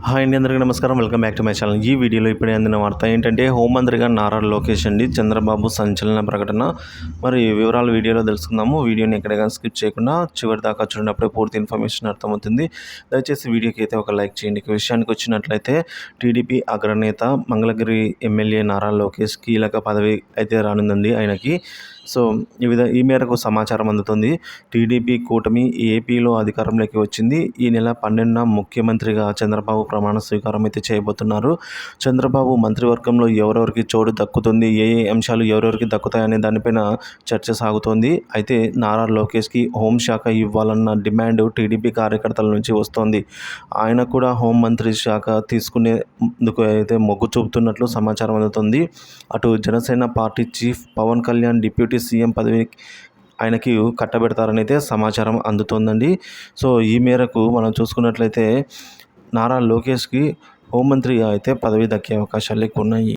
Hi అండి, అందరికీ నమస్కారం. Welcome back to my channel. ఈ వీడియోలో ఇప్పుడే అందిన వార్త ఏంటంటే హోంమంత్రిగా నారా లోకేష్ అండి. చంద్రబాబు సంచలన ప్రకటన. మరి వివరాలు వీడియోలో తెలుసుకుందాము. వీడియోని ఎక్కడైనా స్కిప్ చేయకుండా చివరి దాకా చూడనప్పుడే పూర్తి ఇన్ఫర్మేషన్ అర్థమవుతుంది. దయచేసి వీడియోకి అయితే ఒక లైక్ చేయండి. ఇక విషయానికి వచ్చినట్లయితే టీడీపీ అగ్రనేత మంగళగిరి ఎమ్మెల్యే నారా లోకేష్ కీలక పదవి అయితే రానుందండి ఆయనకి. సో ఈ మేరకు సమాచారం అందుతుంది. టీడీపీ కూటమి ఏపీలో అధికారంలోకి వచ్చింది. ఈ నెల 12న ముఖ్యమంత్రిగా చంద్రబాబు ప్రమాణ స్వీకారం అయితే చేయబోతున్నారు. చంద్రబాబు మంత్రివర్గంలో ఎవరెవరికి చోటు దక్కుతుంది, ఏ ఏ అంశాలు ఎవరెవరికి దక్కుతాయనే దానిపైన చర్చ సాగుతోంది. అయితే నారా లోకేష్కి హోంశాఖ ఇవ్వాలన్న డిమాండ్ టీడీపీ కార్యకర్తల నుంచి వస్తోంది. ఆయన కూడా హోంమంత్రి శాఖ తీసుకునేందుకు అయితే మొగ్గు చూపుతున్నట్లు సమాచారం అందుతుంది. అటు Janasena party chief Pawan Kalyan deputy CM పదవి ఆయనకి కట్టబెడతారని అయితే సమాచారం అందుతోందండి. సో ఈ మేరకు మనం చూసుకున్నట్లయితే నారా లోకేష్కి హోంమంత్రిగా అయితే పదవి దక్కే అవకాశాలు ఎక్కువ ఉన్నాయి.